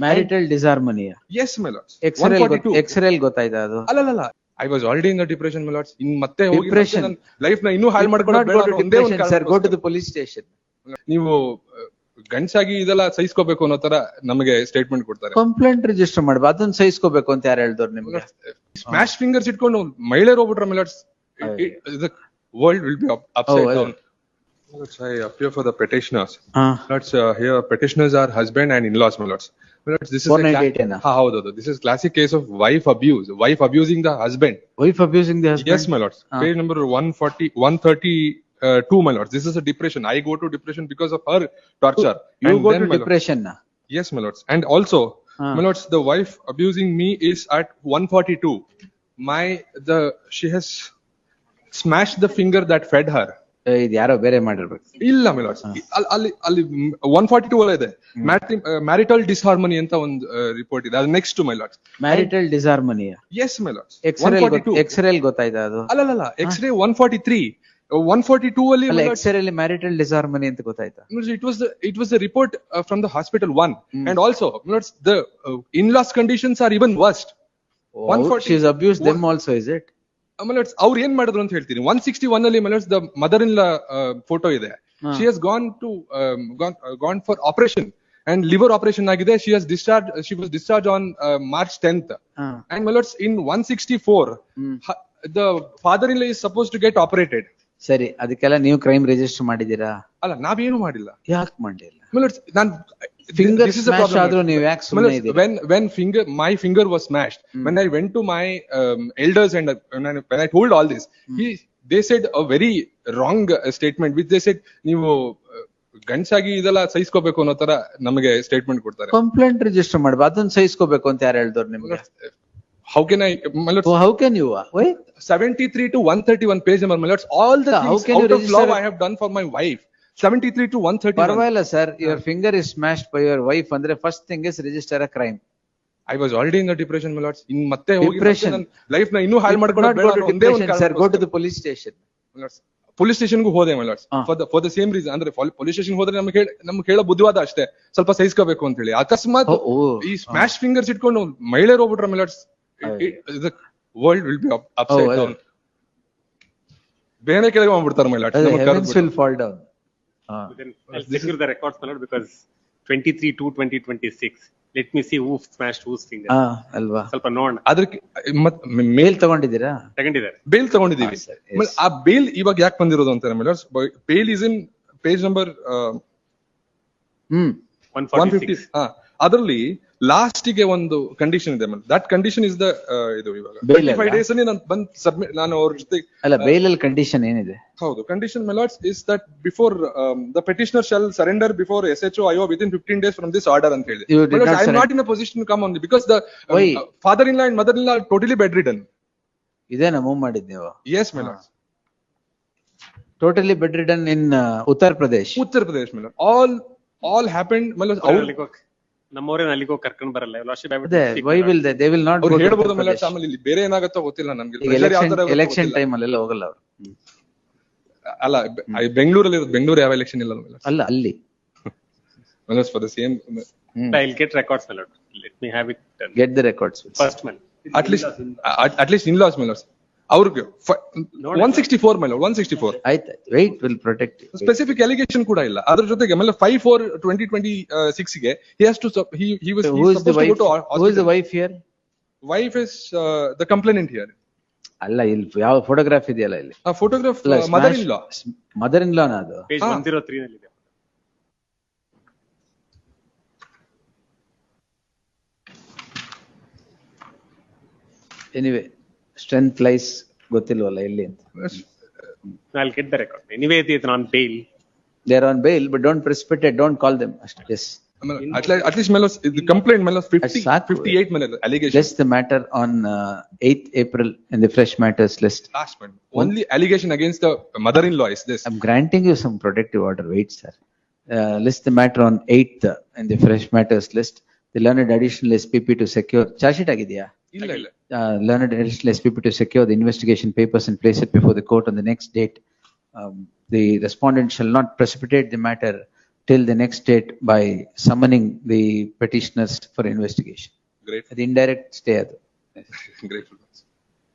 Marital disharmony. Yes, my lords. 142. ಎಕ್ಸ್ರೇಲ್ ಗೊತ್ತಾಯ್ತಾ ಅದು? ಅಲ್ಲ. I was already in the depression, my lords. ಇನ್ ಮತ್ತೆ ಹೋಗಿ Depression. ಲೈಫ್ ನ ಇನ್ನೂ ಹಾಳು ಮಾಡ್ಕೊಳ್ಳೋದು ಬೇಡ ಅನ್ನೋ ಒಂದೇ ಒಂದು ಸರ್, ಗೋ ಟು ಕಾರಣ. The police station. ನೀವು ಗಂಡ್ಸಾಗಿ ಇದೆಲ್ಲ ಸಹಿಸ್ಕೋಬೇಕು ಅನ್ನೋ ತರ ನಮಗೆ ಸ್ಟೇಟ್ಮೆಂಟ್ ಕೊಡ್ತಾರೆ. ಕಂಪ್ಲೇಂಟ್ ರಿಜಿಸ್ಟರ್ ಮಾಡ್ಬೇಕು, ಅದನ್ನ ಸಹಿಸ್ಕೋಬೇಕು ಅಂತ ಯಾರು ಹೇಳಿದವ್ರು ನಿಮ್ಗೆ? ಸ್ಮ್ಯಾಶ್ ಫಿಂಗರ್ಸ್ ಇಟ್ಕೊಂಡು ಮಹಿಳೆಯರು ಹೋಗ್ಬಿಟ್ರೆ, my lords, the world will be upside down. Lords, I appear for the petitioners. Lords, here petitioners are husband and in-laws, my lords. My lords, this is 498 ಹೌದು. This is classic case of wife abuse. Wife abusing the husband. Wife abusing the husband? Yes, my lords. Page number 132, my lords. This is a depression. I go to depression because of her torture. You And go then, to my depression na? Yes, my lords. And also, my lords, the wife abusing me is at 142. She has smashed the finger that fed her. ಇದು ಯಾರೋ ಬೇರೆ ಮಾಡಿರ್ಬೇಕು. ಇಲ್ಲ, my lords. ಅಲ್ಲಿ 142 ಅಲ್ಲ ಇದೆ. Marital disharmony ಅಂತ ಒಂದು ರಿಪೋರ್ಟ್ ಇದೆ. ಅದು next, my lords. Marital disharmony? Yes, my lords. ಎಕ್ಸ್ರೇಲ್ ಗೊತ್ತಾಯ್ತಾ ಅದು? ಅಲ್ಲ. ಎಕ್ಸ್ರೇ 143. 142 ಅಲ್ಲಿ ಎಕ್ಸ್ರೇಲ್ ಮ್ಯಾರಿಟಲ್ ಡಿಸಾರ್ಮನಿ ಅಂತ ಗೊತ್ತಾಯ್ತಾ? It was the report from the hospital 1. And also, my lords, the in-laws conditions are even worse. 140. She has abused them also, is it? My lords, ಅವ್ರು ಏನ್ ಮಾಡಿದ್ರು ಅಂತ ಹೇಳ್ತೀನಿ. 161 ಅಲ್ಲಿ, my lords, the mother-in-law photo ಇದೆ. She has gone for operation and liver operation ಆಗಿದೆ. She was discharged on March 10th. And my lords, in 164 the father-in-law is supposed to get operated. ಸರಿ, ಅದಕ್ಕೆಲ್ಲ ನೀವು ಕ್ರೈಮ್ ರಿಜಿಸ್ಟರ್ ಮಾಡಿದೀರಾ? ಅಲ್ಲ, ನಾವೇನು ಮಾಡಿಲ್ಲ. ಯಾಕೆ ಮಾಡಿಲ್ಲ? My lords, ಫಿಂಗರ್ ಸ್ಮ್ಯಾಶ್ ಆದ್ರೂ ನೀವು ಯಾಕೆ ಸುಮ್ಮನೆ ಇದ್ದೀರಾ? When my finger was smashed, when I went to my elders and when I told all this, they said a very wrong statement, which they said, ನೀವು ಗಂಡ್ಸಾಗಿ ಇದೆಲ್ಲ ಸಹಿಸ್ಕೋಬೇಕು ಅನ್ನೋ ತರ ನಮಗೆ ಸ್ಟೇಟ್ಮೆಂಟ್ ಕೊಡ್ತಾರೆ. ಕಂಪ್ಲೇಂಟ್ ರಿಜಿಸ್ಟರ್ ಮಾಡ್ಬೇಕು, ಅದನ್ನ ಸಹಿಸ್ಕೋಬೇಕು ಅಂತ ಯಾರು ಹೇಳಿದವ್ರು ನಿಮ್ಗೆ? How can I, my lords? How can you? Why? 73 to 131 page number, my lords. All the things out of love I have done for my wife. 73 to 131. ಪರವಾಗಿಲ್ಲ sir, your finger is smashed by your wife ಅಂದ್ರೆ first thing is register a crime. I was already in the depression, my lords. ಇನ್ ಮತ್ತೆ ಹೋಗಿ life ನ ಇನ್ನೂ ಹಾಳು ಮಾಡ್ಕೊಳ್ಳೋದು ಬೇಡ ಅನ್ನೋ ಒಂದೇ ಒಂದು ಕಾರಣ. Sir, go to the police station. My lords, police station ಗೂ ಹೋದೆ, my lords, for the same reason. ಅಂದ್ರೆ ಪೊಲೀಸ್ ಸ್ಟೇಷನ್ ಹೋದ್ರೆ ನಮ್ಗೆ ಹೇಳೋ ಬುದ್ಧಿವಾದ ಅಷ್ಟೇ, ಸ್ವಲ್ಪ ಸಹಿಸ್ಕೋಬೇಕು ಅಂತ ಹೇಳಿ. ಅಕಸ್ಮಾತ್ ಈ ಸ್ಮ್ಯಾಶ್ ಫಿಂಗರ್ಸ್ ಇಟ್ಕೊಂಡು ಮಹಿಳೆಯರು ಹೋಗ್ಬಿಟ್ರೆ, my lords, the world will be upside down. ಬೇರೆ ಕೆಳಗೆ ಮಾಡ್ಬಿಡ್ತಾರೆ, my lords. Heavens will fall down. Then I'll secure the records, my lord, because 23/2/2026. Let me see who smashed whose finger. ಅಲ್ವಾ? ಸ್ವಲ್ಪ ನೋಡೋಣ. ಅದಕ್ಕೆ ಮೇಲ್ ತಗೊಂಡಿದ್ದೀರಾ? ತಗೊಂಡಿದ್ದಾರೆ. ಬೇಲ್ ತಗೊಂಡಿದ್ದೀವಿ. ಆ ಬೇಲ್ ಇವಾಗ ಯಾಕೆ ಬಂದಿರೋದು ಅಂತ, my lords, bail is in page number 146. ಅದರಲ್ಲಿ ಲಾಸ್ಟ್ ಗೆ ಒಂದು ಕಂಡೀಷನ್ ಇದೆ. ದಟ್ ಕಂಡೀಷನ್ ಇಸ್ ದ ಇದು ಇವಾಗ 25 days ಅಲ್ಲಿ ನಾನು ಅವ್ರ ಜೊತೆ. ಅಲ್ಲ, ಬೇಲ್ ಅಲ್ಲಿ ಕಂಡೀಷನ್ ಏನಿದೆ? ಹೌದು, condition, my lords, is that before the petitioner shall surrender before SHO IO within 15 days from this order ಅಂತ ಹೇಳಿದೆ. I am not in a position to come on because the father-in-law and mother-in-law are totally bedridden. ಇದೇನಾ move ಮಾಡಿದ್ ನೀವು? Yes, my lords. Totally bedridden in Uttar Pradesh. Uttar Pradesh, my lord. All happened, my lords. ನಮ್ಮವರೇನು ಅಲ್ಲಿಗೆ ಹೋಗಿ ಕರ್ಕೊಂಡು ಬರಲ್ಲ. Why will they will not go? ಹೇಳ್ಬೋದು, my lords. ಆಮೇಲೆ ಇಲ್ಲಿ ಬೇರೆ ಏನಾಗುತ್ತೋ ಗೊತ್ತಿಲ್ಲ ನಮ್ಗೆ. ಎಲೆಕ್ಷನ್ ಟೈಮ್ ಅಲ್ಲೆಲ್ಲ ಹೋಗಲ್ಲ ಅವರು. ಅಲ್ಲ, ಬೆಂಗಳೂರಲ್ಲಿ ಬೆಂಗಳೂರು ಯಾವ ಎಲೆಕ್ಷನ್ ಇಲ್ಲ, ಅಲ್ಲ ಅಲ್ಲಿ. my lords, for the same. I'll get records, my lord. Let me have it done. Get the records first, man. At least in-laws, my lords. ಅವ್ರಿಗೆ 164, my lord, 164. ಆಯ್ತು, wait will protect you. Specific allegation ಕೂಡ ಇಲ್ಲ. ಅದರ ಜೊತೆಗೆ ಆಮೇಲೆ 5/4/2026 ಗೆ he has to he was supposed to go to hospital. Who is the wife here? Wife is the complainant here. ಅಲ್ಲ, ಇಲ್ಲಿ ಯಾವ ಫೋಟೋಗ್ರಾಫ್ ಇದೆಯಲ್ಲ ಇಲ್ಲಿ? ಆ ಫೋಟೋಗ್ರಾಫ್ ಮದರ್ ಇನ್ ಲಾ ನಾ ಅದು ಪೇಜ್ 103 ನಲ್ಲಿ ಇದೆ. ಎನಿವೆ, ಸ್ಟ್ರೆಂತ್ ಲೈಸ್ ಗೊತ್ತಿಲ್ವಲ್ಲ ಎಲ್ಲಿ ಅಂತ. I'll get the record. Anyway, it's on bail. They're on bail, but don't precipitate. Don't call them. Yes. At least, my lords, the complaint, my lords, 58 allegations. Just the matter on 8th April in the fresh matters list. Last one. Only allegation against the mother-in-law is this. I'm granting you some protective order. Wait, sir. List the matter on 8th in the fresh matters list. The learned additional SPP to secure. Charge sheet ಆಗಿದೆಯಾ? ಇಲ್ಲ ಇಲ್ಲ. Learned additional SPP to secure the investigation papers and place it before the court on the next date. The respondent shall not precipitate the matter till the next date by summoning the petitioners for investigation. Great. The indirect stay. Grateful.